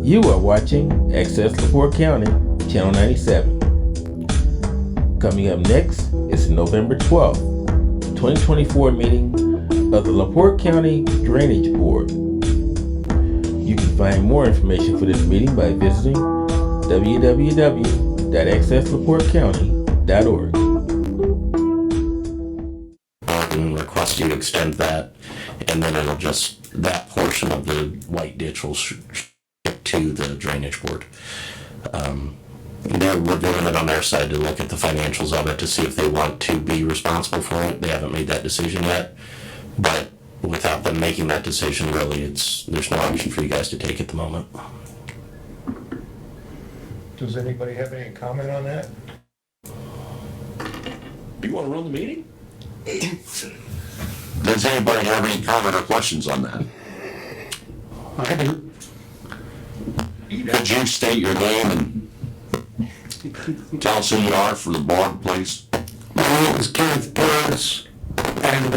You are watching Access LaPorte County, Channel 97. Coming up next is the November 12th, 2024 meeting of the LaPorte County Drainage Board. You can find more information for this meeting by visiting www.accesslaportecounty.org. And request you extend that, and then it'll just, that portion of the white ditch will ship to the drainage board. They're reviewing it on their side to look at the financials of it to see if they want to be responsible for it. They haven't made that decision yet, but without them making that decision, really, there's no option for you guys to take at the moment. Does anybody have any comment on that? You want to run the meeting? Does anybody have any comment or questions on that? I do. Could you state your name and tell us who you are for the board, please? My name is Kenneth Paris, and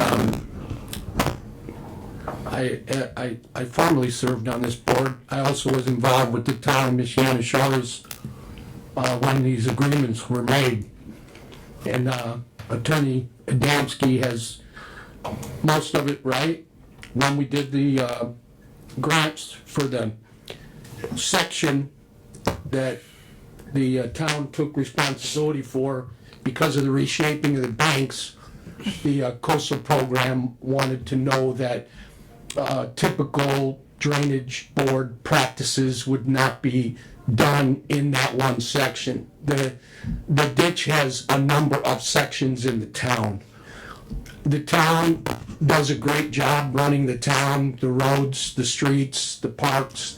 I formerly served on this board. I also was involved with the town of Michiana Shores when these agreements were made. And Attorney Adamski has most of it right. When we did the grants for the section that the town took responsibility for because of the reshaping of the banks, the coastal program wanted to know that typical drainage board practices would not be done in that one section. The ditch has a number of sections in the town. The town does a great job running the town, the roads, the streets, the parks.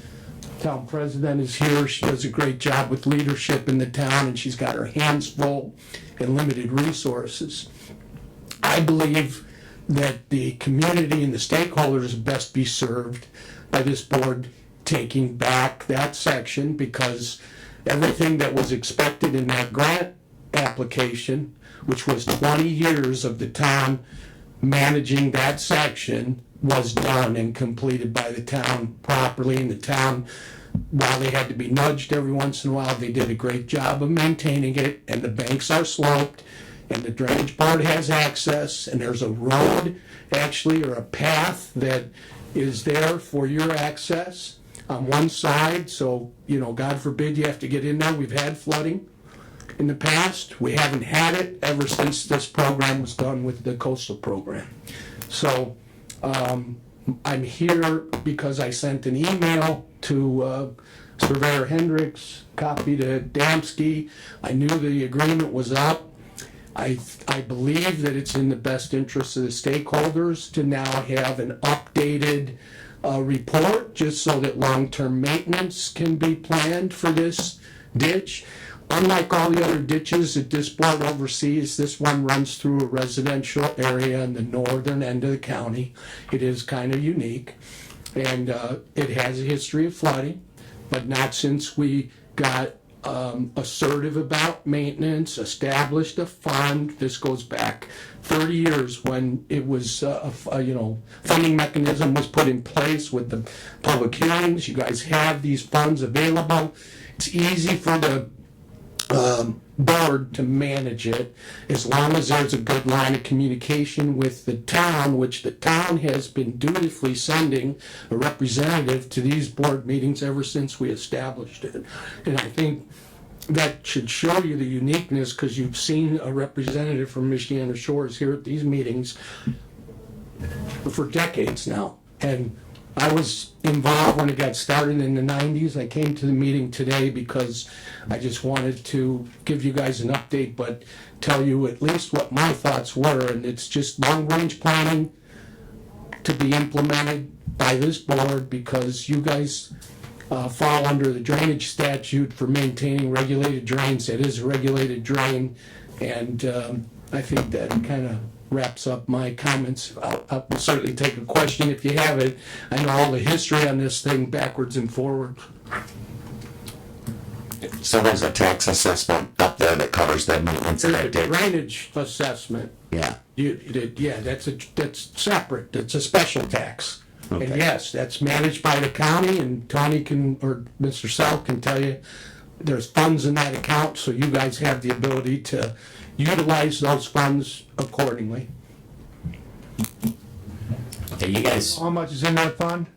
Town president is here. She does a great job with leadership in the town, and she's got her hands full and limited resources. I believe that the community and the stakeholders best be served by this board taking back that section, because everything that was expected in that grant application, which was 20 years of the town managing that section, was done and completed by the town properly. And the town, while they had to be nudged every once in a while, they did a great job of maintaining it, and the banks are sloped, and the drainage board has access, and there's a road actually, or a path that is there for your access on one side. So, God forbid you have to get in there. We've had flooding in the past. We haven't had it ever since this program was done with the coastal program. So I'm here because I sent an email to Surveyor Hendricks, copy to Damsky. I knew the agreement was up. I believe that it's in the best interest of the stakeholders to now have an updated report, just so that long-term maintenance can be planned for this ditch. Unlike all the other ditches that this board oversees, this one runs through a residential area in the northern end of the county. It is kind of unique, and it has a history of flooding, but not since we got assertive about maintenance, established a fund. This goes back 30 years when it was, funding mechanism was put in place with the public hearings. You guys have these funds available. It's easy for the board to manage it, as long as there's a good line of communication with the town, which the town has been dutifully sending a representative to these board meetings ever since we established it. And I think that should show you the uniqueness, because you've seen a representative from Michiana Shores here at these meetings for decades now. And I was involved when it got started in the 90s. I came to the meeting today because I just wanted to give you guys an update, but tell you at least what my thoughts were. And it's just long-range planning to be implemented by this board, because you guys fall under the drainage statute for maintaining regulated drains. It is a regulated drain, and I think that kind of wraps up my comments. I'll certainly take a question if you have it. I know all the history on this thing backwards and forward. So there's a tax assessment up there that covers the maintenance of that ditch. Drainage assessment. Yeah. Yeah, that's separate. It's a special tax. And Okay. yes, that's managed by the county, and Tony can, or Mr. South can tell you, there's funds in that account, so you guys have the ability to utilize those funds accordingly. Okay, you guys, How much is in that fund?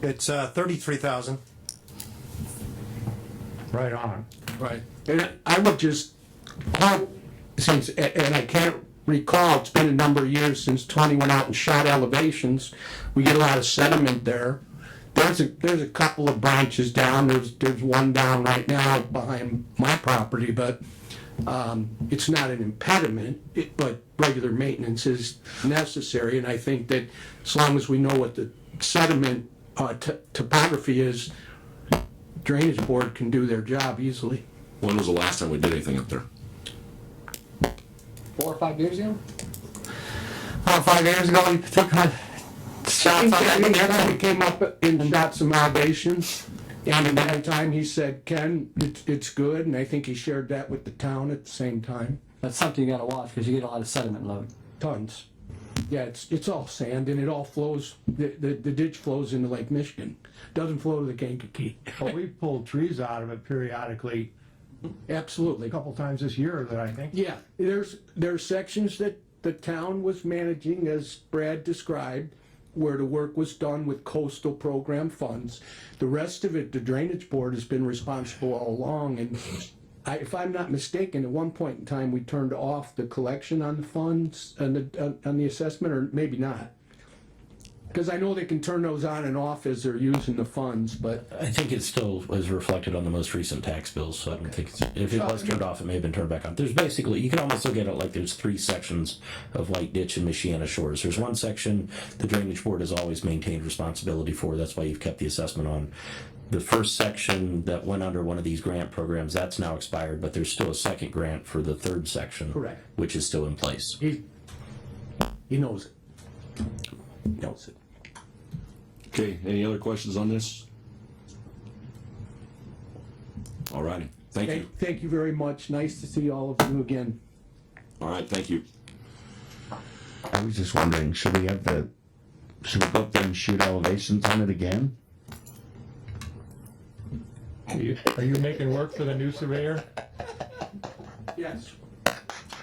It's 33,000. Right on. Right. And I would just hope, since, and I can't recall, it's been a number of years since Tony went out and shot elevations. We get a lot of sediment there. There's a couple of branches down. There's one down right now behind my property, but it's not an impediment, but regular maintenance is necessary. And I think that as long as we know what the sediment topography is, drainage board can do their job easily. When was the last time we did anything up there? 4 or 5 years ago? 5 years ago, we took shots on that. He came up and shot some elevations. And at that time, he said, Ken, it's good. And I think he shared that with the town at the same time. That's something you gotta watch, because you get a lot of sediment load. Tons. Yeah, it's all sand, and it all flows, the ditch flows into Lake Michigan. Doesn't flow to the Kankakee. Well, we pulled trees out of it periodically, Absolutely. a couple times this year that I think. Yeah, there's sections that the town was managing, as Brad described, where the work was done with coastal program funds. The rest of it, the drainage board has been responsible all along, and if I'm not mistaken, at one point in time, we turned off the collection on the funds, on the assessment, or maybe not. Because I know they can turn those on and off as they're using the funds, but I think it still is reflected on the most recent tax bills, so I don't think if it was turned off, it may have been turned back on. There's basically, you can almost look at it like there's 3 sections of White Ditch and Michiana Shores. There's one section the drainage board has always maintained responsibility for, that's why you've kept the assessment on. The first section that went under one of these grant programs, that's now expired, but there's still a second grant for the third section. Correct. Which is still in place. he knows it. He knows it. Okay, any other questions on this? All righty, thank you. Thank you very much. Nice to see all of you again. All right, thank you. I was just wondering, should we go up there and shoot elevations on it again? Are you making work for the new surveyor? Yes.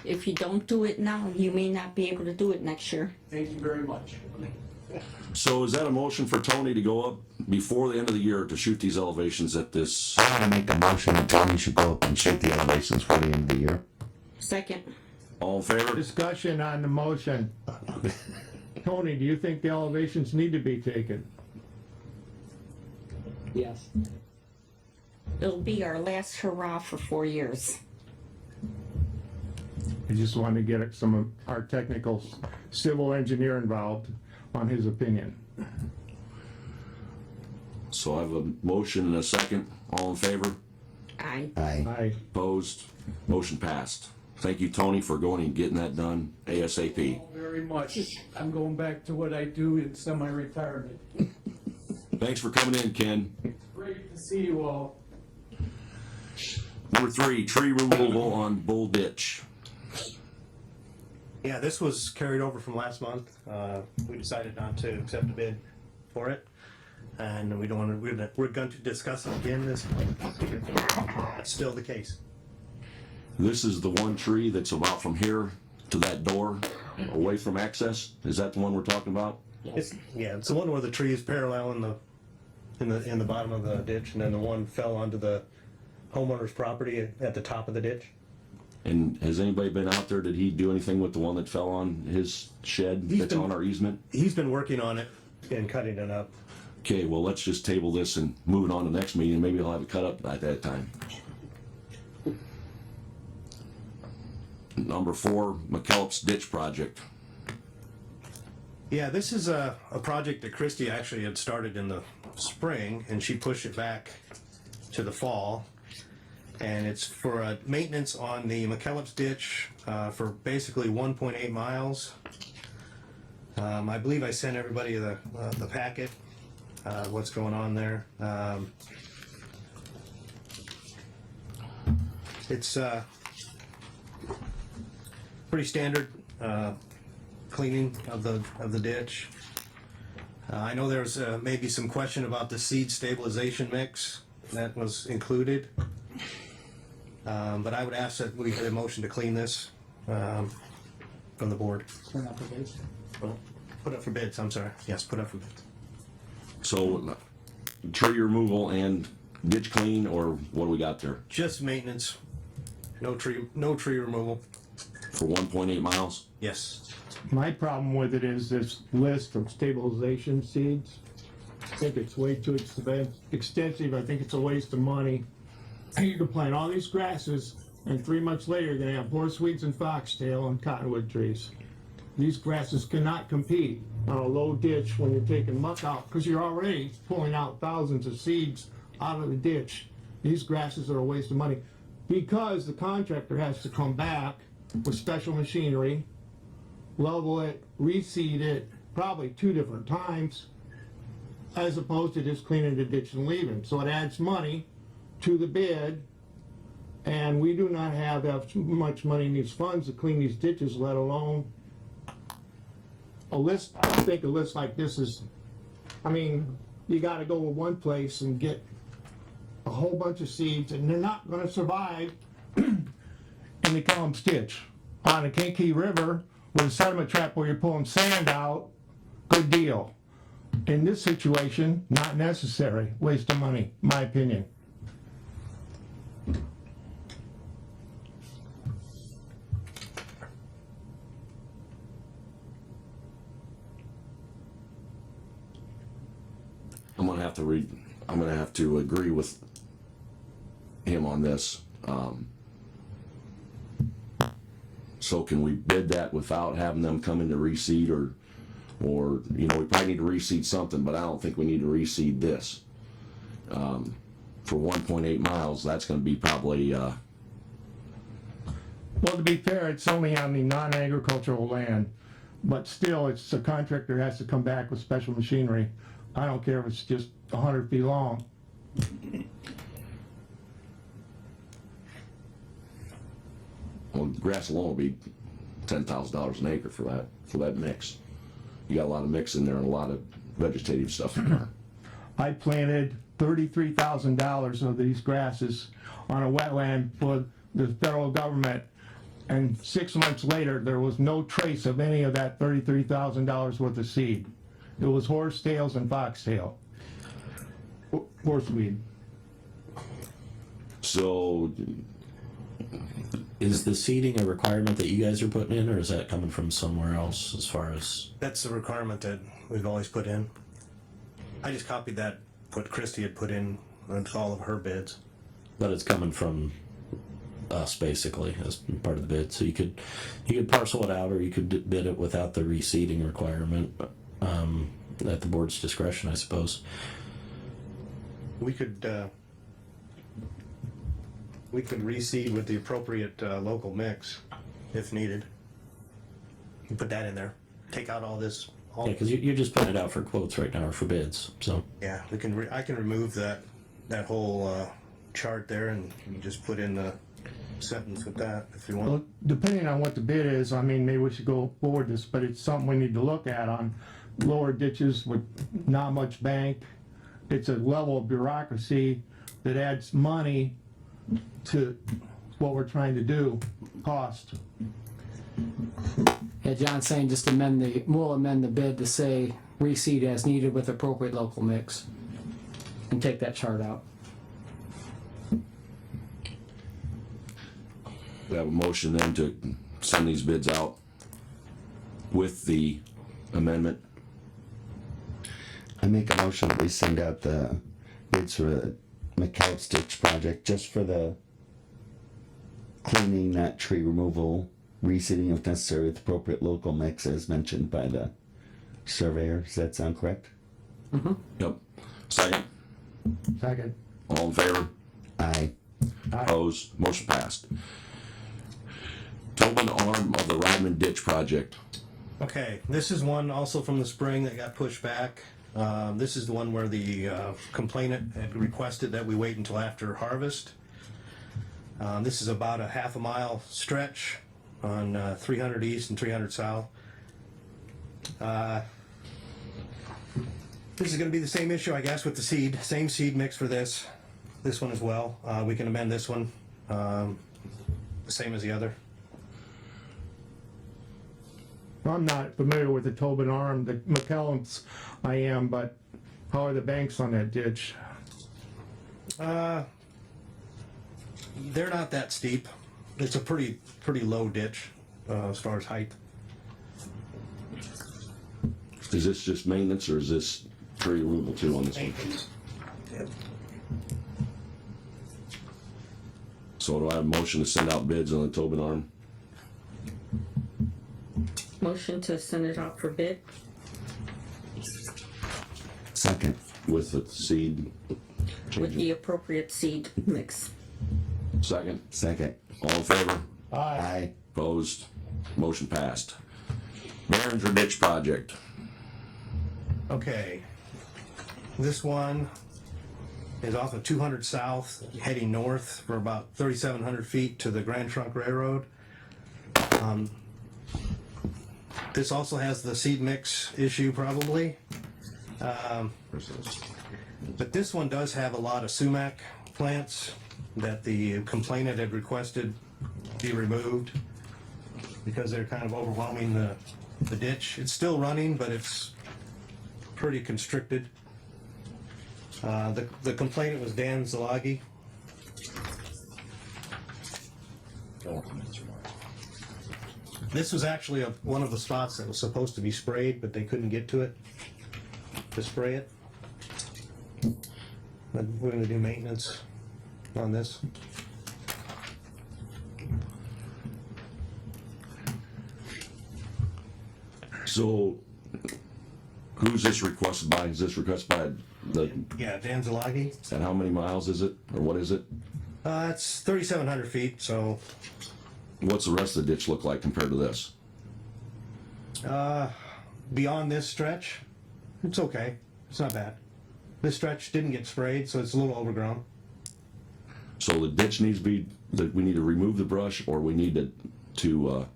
If you don't do it now, you may not be able to do it next year. Thank you very much. So is that a motion for Tony to go up before the end of the year to shoot these elevations at this? I want to make a motion that Tony should go up and shoot the elevations for the end of the year. Second, All in favor? Discussion on the motion. Tony, do you think the elevations need to be taken? Yes. it'll be our last hurrah for 4 years. I just wanted to get some of our technical civil engineer involved on his opinion. So I have a motion and a second. All in favor? Aye. Aye. Opposed? Motion passed. Thank you, Tony, for going and getting that done ASAP. Very much. I'm going back to what I do in semi-retirement. Thanks for coming in, Ken. Great to see you all. Number 3, tree removal on Bull Ditch. Yeah, this was carried over from last month. We decided not to accept a bid for it. And we don't want to, we're going to discuss it again this month. That's still the case. This is the one tree that's about from here to that door, away from access. Is that the one we're talking about? It's the one where the tree is parallel in the bottom of the ditch, and then the one fell onto the homeowner's property at the top of the ditch. And has anybody been out there? Did he do anything with the one that fell on his shed that's on our easement? He's been working on it and cutting it up. Okay, well, let's just table this and move it on to the next meeting. Maybe he'll have it cut up at that time. Number 4, McKellips Ditch Project. Yeah, this is a project that Christie actually had started in the spring, and she pushed it back to the fall. And it's for maintenance on the McKellips ditch for basically 1.8 miles. I believe I sent everybody the packet, what's going on there. It's pretty standard cleaning of the ditch. I know there's maybe some question about the seed stabilization mix that was included. But I would ask that we get a motion to clean this from the board. Put up for bids, I'm sorry. Yes, put up for bids. So, tree removal and ditch clean, or what do we got there? Just maintenance, no tree removal. For 1.8 miles? Yes. My problem with it is this list of stabilization seeds. I think it's way too extensive. I think it's a waste of money. You can plant all these grasses, and 3 months later, you're gonna have horseweeds and foxtail and cottonwood trees. These grasses cannot compete on a low ditch when you're taking muck out, because you're already pulling out thousands of seeds out of the ditch. These grasses are a waste of money, because the contractor has to come back with special machinery, level it, reseed it, probably 2 different times, as opposed to just cleaning the ditch and leaving. So it adds money to the bid, and we do not have that much money in these funds to clean these ditches, let alone a list. I think a list like this is, I mean, you gotta go to one place and get a whole bunch of seeds, and they're not gonna survive in the Kellum's ditch. On the Kankakee River, with a sediment trap where you're pulling sand out, good deal. In this situation, not necessary, waste of money, my opinion. I'm gonna have to agree with him on this. So can we bid that without having them come in to reseed, or, we probably need to reseed something, but I don't think we need to reseed this. For 1.8 miles, that's gonna be probably, Well, to be fair, it's only on the non-agricultural land, but still, it's the contractor has to come back with special machinery. I don't care if it's just 100 feet long. well, grass alone will be $10,000 an acre for that mix. You got a lot of mix in there and a lot of vegetative stuff in there. I planted $33,000 of these grasses on a wetland for the federal government, and 6 months later, there was no trace of any of that $33,000 worth of seed. It was horsetails and foxtail. Horseweed. So, Is the seeding a requirement that you guys are putting in, or is that coming from somewhere else as far as? That's the requirement that we've always put in. I just copied that, what Christie had put in with all of her bids. But it's coming from us basically as part of the bid. So you could parcel it out, or you could bid it without the reseeding requirement, at the board's discretion, I suppose. We could reseed with the appropriate local mix if needed. You put that in there. Take out all this. Yeah, because you're just putting it out for quotes right now, or for bids. So Yeah, we can. I can remove that whole chart there and just put in the sentence with that if you want. Well, depending on what the bid is, I mean, maybe we should go forward this, but it's something we need to look at on lower ditches with not much bank. It's a level of bureaucracy that adds money to what we're trying to do, cost. Yeah, John's saying just we'll amend the bid to say reseed as needed with appropriate local mix. And take that chart out. we have a motion then to send these bids out with the amendment. I make a motion that we send out the bids for the McCallum Ditch project, just for the cleaning, that tree removal, reseeding if necessary with appropriate local mix as mentioned by the surveyor. Does that sound correct? Yep. Second. Second. All in favor? Aye. Opposed? Motion passed. Tobin arm of the Rodman Ditch project. Okay, this is one also from the spring that got pushed back. This is the one where the complainant had requested that we wait until after harvest. This is about a half a mile stretch on 300 east and 300 south. This is gonna be the same issue, I guess, with the seed, same seed mix for this one as well. We can amend this one, the same as the other. I'm not familiar with the Tobin Arm, the McCallum's I am, but how are the banks on that ditch? They're not that steep. It's a pretty low ditch, as far as height. Is this just maintenance or is this tree removal too on this one? So do I have a motion to send out bids on the Tobin Arm? Motion to send it out for bid. Second. With the seed With changing? the appropriate seed mix. Second? Second. All in favor? Aye. Opposed? Motion passed. Behringer Ditch Project. Okay. This one is off of 200 South, heading north for about 3,700 feet to the Grand Trunk Railroad. This also has the seed mix issue probably. But this one does have a lot of sumac plants that the complainant had requested be removed because they're kind of overwhelming the ditch. It's still running, but it's pretty constricted. The complainant was Dan Zalagi. This was actually one of the spots that was supposed to be sprayed, but they couldn't get to it to spray it. But we're gonna do maintenance on this. So who's this requested by? Is this requested by the, Yeah, Dan Zalagi. and how many miles is it? Or what is it? It's 3,700 feet, so What's the rest of the ditch look like compared to this? beyond this stretch, it's okay. It's not bad. This stretch didn't get sprayed, so it's a little overgrown. So the ditch needs to be, that we need to remove the brush or we need to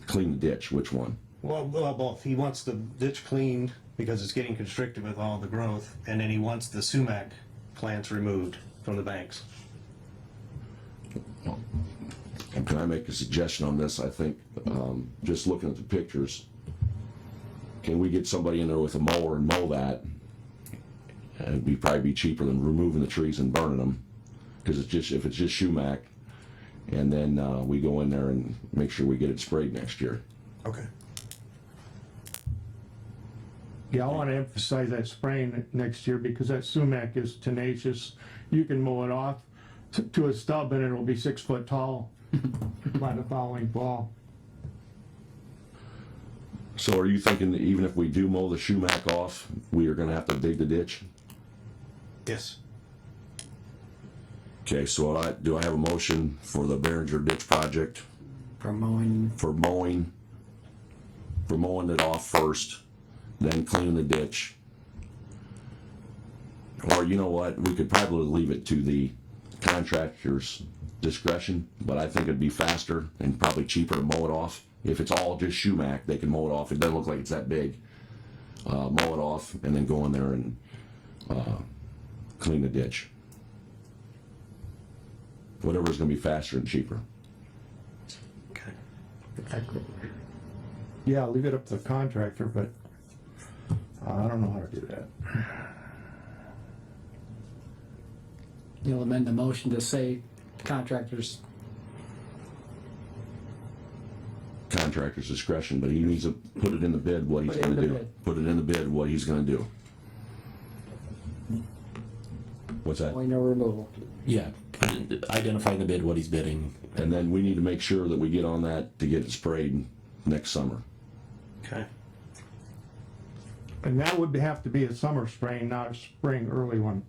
clean the ditch, which one? Well, both. He wants the ditch cleaned because it's getting constricted with all the growth, and then he wants the sumac plants removed from the banks. Can I make a suggestion on this? I think, just looking at the pictures, can we get somebody in there with a mower and mow that? It'd probably be cheaper than removing the trees and burning them, because if it's just sumac, and then we go in there and make sure we get it sprayed next year. Okay. Yeah, I want to emphasize that spraying next year because that sumac is tenacious. You can mow it off to a stub and it'll be 6 foot tall by the following fall. So are you thinking that even if we do mow the sumac off, we are gonna have to dig the ditch? Yes. Okay, so do I have a motion for the Behringer Ditch Project For mowing, for mowing it off first, then cleaning the ditch? Or you know what, we could probably leave it to the contractor's discretion, but I think it'd be faster and probably cheaper to mow it off. If it's all just sumac, they can mow it off. It doesn't look like it's that big. Mow it off and then go in there and clean the ditch. Whatever's gonna be faster and cheaper. Okay. Yeah, leave it up to the contractor, but I don't know how to do that. you'll amend the motion to say contractors. Contractor's discretion, but he needs to put it in the bid what he's Put it in gonna the do. bid. Put it in the bid what he's gonna do. What's that? Mowing or removal. Yeah, identify in the bid what he's bidding. And then we need to make sure that we get on that to get it sprayed next summer. Okay. And that would have to be a summer spraying, not a spring early one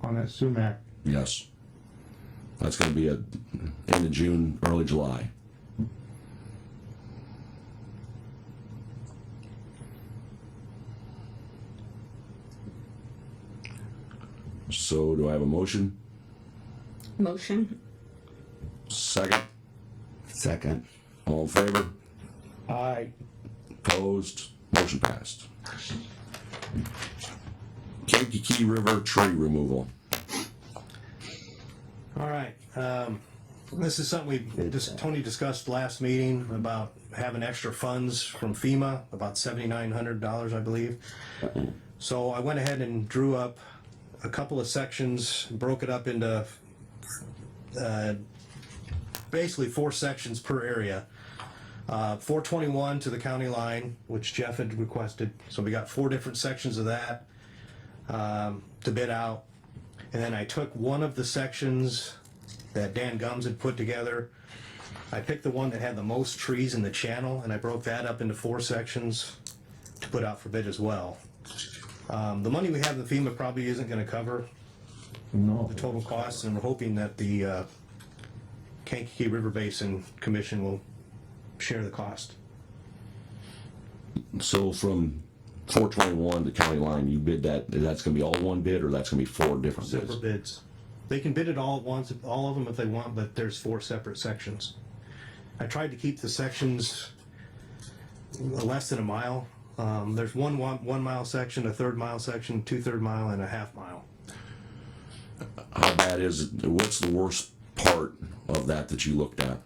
on that sumac. Yes. That's gonna be end of June, early July. So do I have a motion? Motion. Second? Second. All in favor? Aye. Opposed? Motion passed. Kankakee River tree removal. All right, this is something Tony discussed last meeting about having extra funds from FEMA, about $7,900, I believe. So I went ahead and drew up a couple of sections, broke it up into basically 4 sections per area. 421 to the county line, which Jeff had requested. So we got 4 different sections of that to bid out. And then I took one of the sections that Dan Gums had put together. I picked the one that had the most trees in the channel, and I broke that up into 4 sections to put out for bid as well. The money we have in FEMA probably isn't going to cover the total costs, and we're hoping that the Kankakee River Basin Commission will share the cost. So from 421 to county line, you bid that, that's gonna be all one bid, or that's gonna be 4 different bids? Separate bids. They can bid it all at once, all of them if they want, but there's 4 separate sections. I tried to keep the sections less than a mile. There's one mile section, a 1/3 mile section, 2/3 mile, and a 1/2 mile. How bad is it? What's the worst part of that you looked at?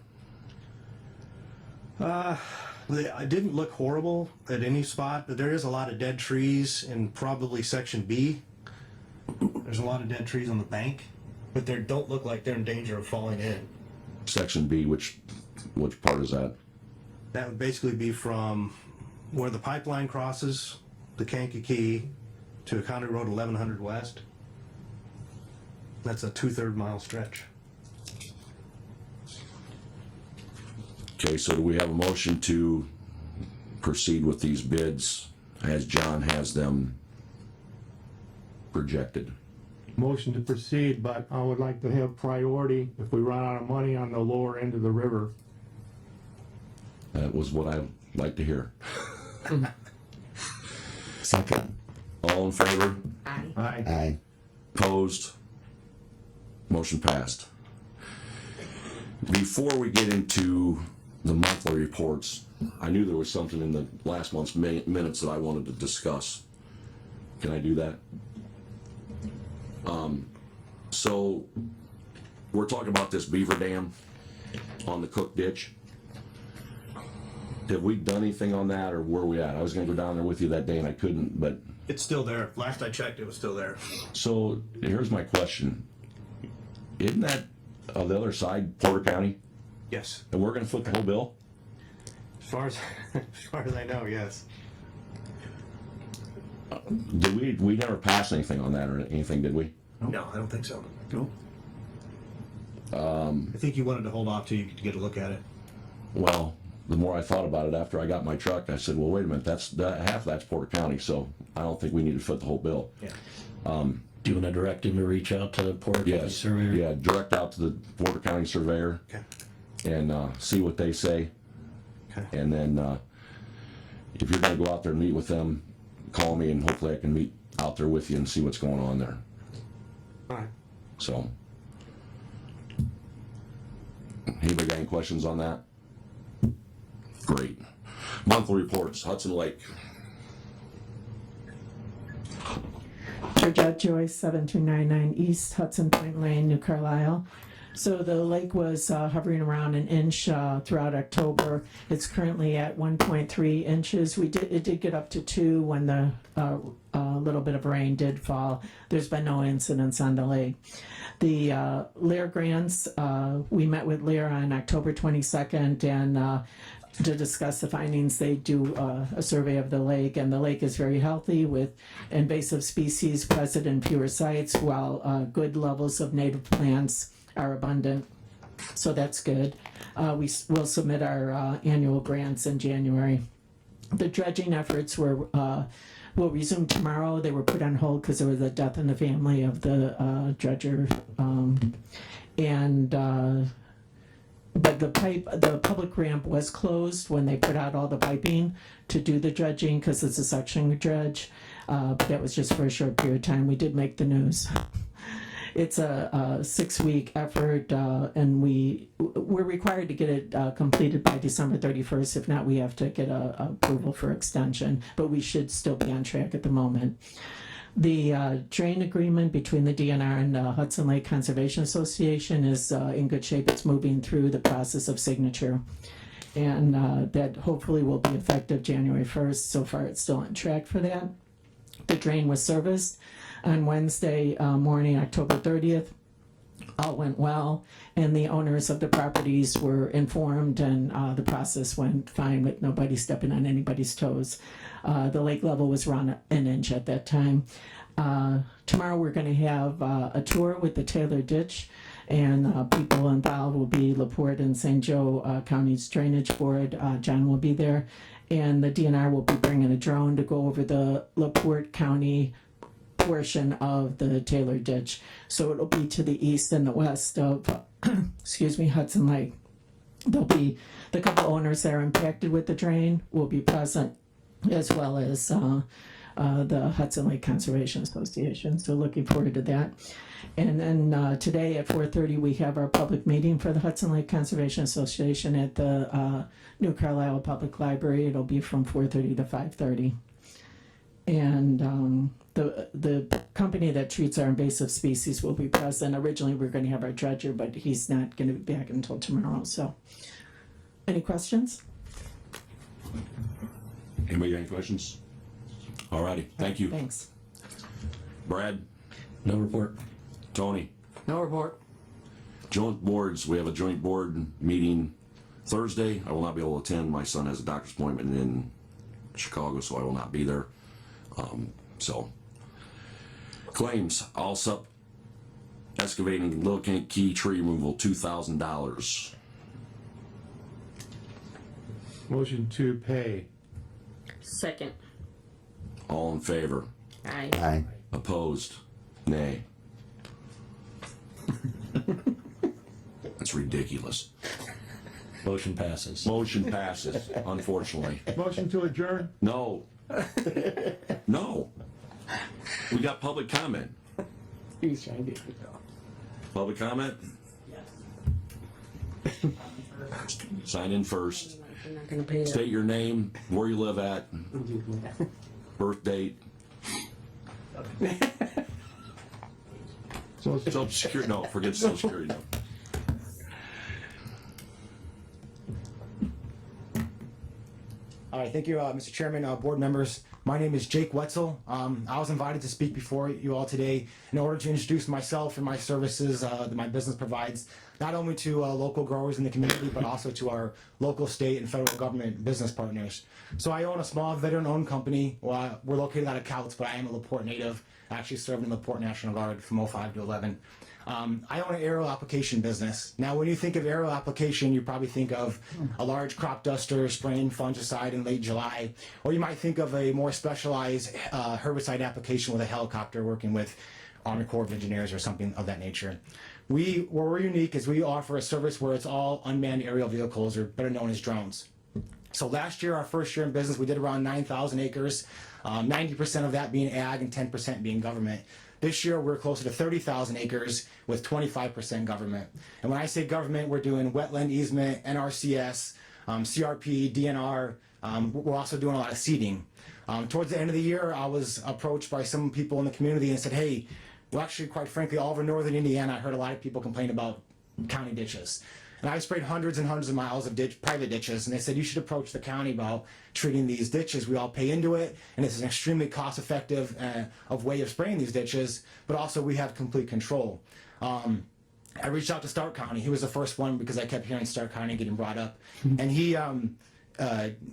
It didn't look horrible at any spot, but there is a lot of dead trees in probably section B. There's a lot of dead trees on the bank, but they don't look like they're in danger of falling in. Section B, which part is that? That would basically be from where the pipeline crosses the Kankakee to County Road 1100 West. That's a 2/3 mile stretch. Okay, so do we have a motion to proceed with these bids as John has them projected? Motion to proceed, but I would like to have priority if we run out of money on the lower end of the river. That was what I'd like to hear. Second. All in favor? Aye. Aye. Aye. Opposed? Motion passed. Before we get into the monthly reports, I knew there was something in the last month's minutes that I wanted to discuss. Can I do that? So we're talking about this beaver dam on the Cook Ditch. Have we done anything on that, or where are we at? I was gonna go down there with you that day and I couldn't, but It's still there. Last I checked, it was still there. so here's my question. Isn't that on the other side, Porter County? Yes. And we're gonna foot the whole bill? As far as I know, yes. Did we never pass anything on that or anything, did we? No, I don't think so. No. I think you wanted to hold off till you could get a look at it. Well, the more I thought about it after I got my truck, I said, well, wait a minute, half that's Porter County, so I don't think we need to foot the whole bill. Yeah. Do you want to direct him to reach out to the Porter County Yes, Surveyor? yeah, direct out to the Porter County Surveyor Okay. and see what they say. Okay. And then if you're gonna go out there and meet with them, call me and hopefully I can meet out there with you and see what's going on there. All right. So, anybody got any questions on that? Great. Monthly reports, Hudson Lake. Georgette Joyce, 7299 East Hudson Point Lane, New Carlisle. So the lake was hovering around an inch throughout October. It's currently at 1.3 inches. It did get up to 2 when the little bit of rain did fall. There's been no incidents on the lake. The Lear grants, we met with Lear on October 22nd and to discuss the findings. They do a survey of the lake, and the lake is very healthy with invasive species present in fewer sites, while good levels of native plants are abundant. So that's good. We will submit our annual grants in January. The dredging efforts will resume tomorrow. They were put on hold because there was a death in the family of the dredger. But the public ramp was closed when they put out all the piping to do the dredging because it's a suction dredge. But that was just for a short period of time. We did make the news. It's a 6-week effort, and we're required to get it completed by December 31st. If not, we have to get a approval for extension, but we should still be on track at the moment. The drain agreement between the DNR and the Hudson Lake Conservation Association is in good shape. It's moving through the process of signature. And that hopefully will be effective January 1st. So far, it's still on track for that. The drain was serviced on Wednesday morning, October 30th. All went well, and the owners of the properties were informed, and the process went fine with nobody stepping on anybody's toes. The lake level was around an inch at that time. Tomorrow we're going to have a tour with the Taylor Ditch, and people involved will be LaPorte and St. Joe County's Drainage Board. John will be there, and the DNR will be bringing a drone to go over the LaPorte County portion of the Taylor Ditch. So it'll be to the east and the west of, Hudson Lake. There'll be the couple owners that are impacted with the drain will be present, as well as the Hudson Lake Conservation Association. So looking forward to that. And then today at 4:30 we have our public meeting for the Hudson Lake Conservation Association at the New Carlisle Public Library. It'll be from 4:30 to 5:30. And the company that treats our invasive species will be present. Originally we were going to have our dredger, but he's not going to be back until tomorrow. So any questions? Anybody got any questions? Alrighty, thank you. Thanks. Brad, No report. Tony, No report. joint boards, we have a joint board meeting Thursday. I will not be able to attend. My son has a doctor's appointment in Chicago, so I will not be there. Claims, Allsup excavating Little Key tree removal, $2,000. Motion to pay. Second. All in favor? Aye. Aye. Opposed? Nay. That's ridiculous. Motion passes. Motion passes, unfortunately. Motion to adjourn. No. No. We got public comment. He's trying to get it though. Public comment? Sign in first. I'm not gonna pay it. State your name, where you live at, birth date. Social Security, no, forget Social Security. No. All right, thank you, Mr. Chairman, board members. My name is Jake Wetzel. I was invited to speak before you all today in order to introduce myself and my services that my business provides, not only to local growers in the community, but also to our local, state, and federal government business partners. So I own a small veteran-owned company. Well, we're located out of Couts, but I am a LaPorte native. I actually served in LaPorte National Guard from 05 to 11. I own an aerial application business. Now, when you think of aerial application, you probably think of a large crop duster spraying fungicide in late July, or you might think of a more specialized herbicide application with a helicopter working with Army Corps of Engineers or something of that nature. Where we're unique is we offer a service where it's all unmanned aerial vehicles, or better known as drones. So last year, our first year in business, we did around 9,000 acres, 90% of that being ag and 10% being government. This year, we're closer to 30,000 acres with 25% government. And when I say government, we're doing wetland easement, NRCS, CRP, DNR. We're also doing a lot of seeding. Towards the end of the year, I was approached by some people in the community and said, hey, well, actually, quite frankly, all over northern Indiana, I heard a lot of people complain about county ditches. And I sprayed hundreds and hundreds of miles of private ditches, and they said you should approach the county about treating these ditches. We all pay into it, and it's an extremely cost-effective way of spraying these ditches, but also we have complete control. I reached out to Stark County. He was the first one because I kept hearing Stark County getting brought up, and he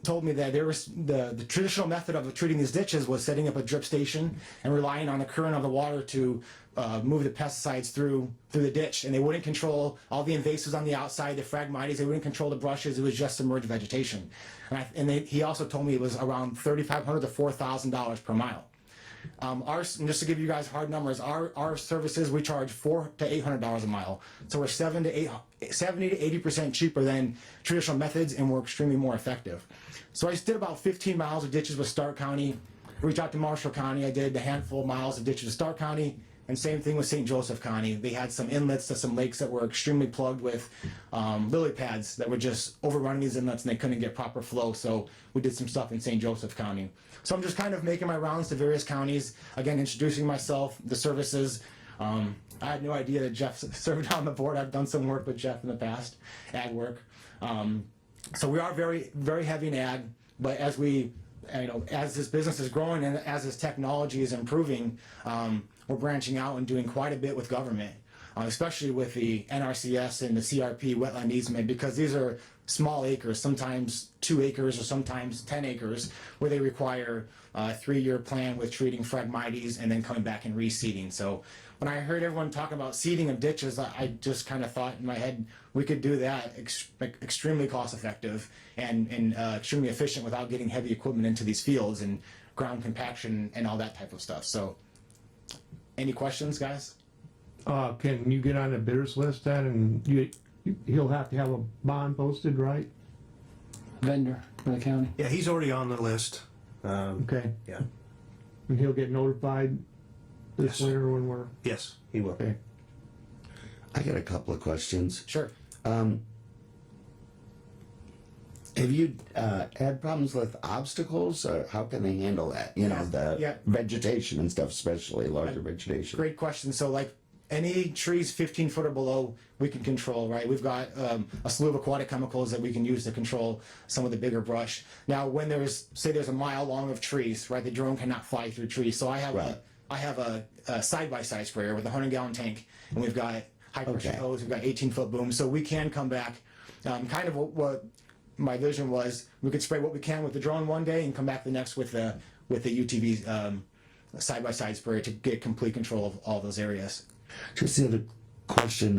told me that there was the traditional method of treating these ditches was setting up a drip station and relying on the current of the water to move the pesticides through the ditch, and they wouldn't control all the invasives on the outside, the phragmites, they wouldn't control the brushes, it was just submerged vegetation. He also told me it was around $3,500 to $4,000 per mile. And just to give you guys hard numbers, our services, we charge $400 to $800 a mile. So we're 70 to 80% cheaper than traditional methods, and we're extremely more effective. So I just did about 15 miles of ditches with Stark County. reach out to Marshall County. I did a handful of miles of ditches to Stark County, and same thing with St. Joseph County. They had some inlets to some lakes that were extremely plugged with lily pads that were just overrunning these inlets, and they couldn't get proper flow. So we did some stuff in St. Joseph County. So I'm just kind of making my rounds to various counties, again, introducing myself, the services. I had no idea that Jeff served on the board. I've done some work with Jeff in the past, ag work. So we are very, very heavy in ag, but as as this business is growing and as this technology is improving, we're branching out and doing quite a bit with government, especially with the NRCS and the CRP wetland easement, because these are small acres, sometimes 2 acres or sometimes 10 acres, where they require a 3-year plan with treating Phragmites and then coming back and reseeding. So when I heard everyone talking about seeding of ditches, I just kind of thought in my head, we could do that extremely cost effective and extremely efficient without getting heavy equipment into these fields and ground compaction and all that type of stuff. So any questions, guys? Can you get on the bidders list then, and he'll have to have a bond posted, right? Vendor for the county. Yeah, he's already on the list. Okay, Yeah. and he'll get notified this Yes. winter when we're, Yes, he will. okay. I got a couple of questions. Sure. Have you had problems with obstacles, or how can they handle that? You know, the Yeah. vegetation and stuff, especially larger vegetation. Great question. So like any trees 15 foot or below, we can control, right? We've got a slew of aquatic chemicals that we can use to control some of the bigger brush. Now, when there's a mile long of trees, right? The drone cannot fly through trees. So I have a side-by-side sprayer with a 100-gallon tank, and we've got high pressure Okay. hose. We've got 18-foot booms, so we can come back. Kind of what my vision was, we could spray what we can with the drone one day and come back the next with the UTV side-by-side sprayer to get complete control of all those areas. Just the other question,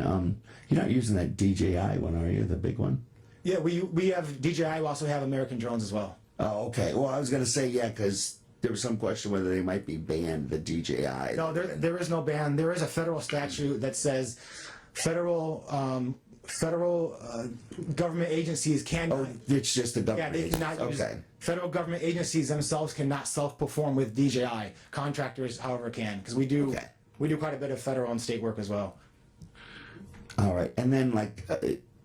you're not using that DJI one, are you? The big one? Yeah, we have DJI. We also have American drones as well. Oh, okay. Well, I was gonna say, yeah, because there was some question whether they might be banned, the DJI. No, there is no ban. There is a federal statute that says federal government agencies cannot. Oh, it's just the Yeah, government. they cannot use. Okay. Federal government agencies themselves cannot self-perform with DJI. Contractors, however, can, because we do quite a bit of federal and state work as well. All right. And then, like,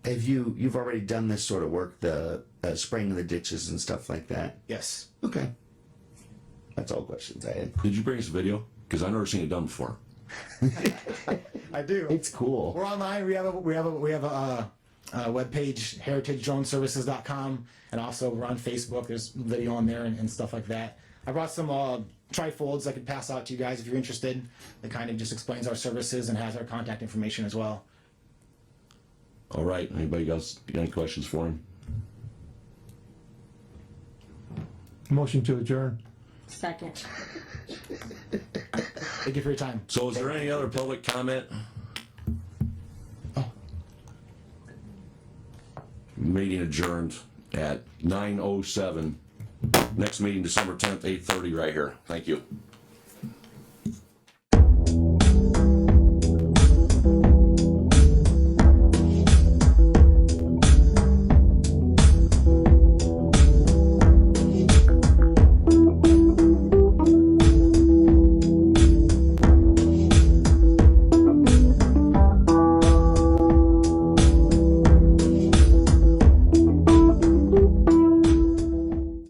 you've already done this sort of work, the spraying the ditches and stuff like that? Yes. Okay. That's all questions I had. Did you bring us a video? Because I've never seen it done before. I do. It's cool. We're online. We have a webpage, heritagedroneservices.com, and also we're on Facebook. There's video on there and stuff like that. I brought some trifolds I could pass out to you guys if you're interested. That kind of just explains our services and has our contact information as well. All right. Anybody else got any questions for him? Motion to adjourn. Second. Thank you for your time. So is there any other public comment? Meeting adjourned at 9:07. Next meeting, December 10th, 8:30 right here. Thank you.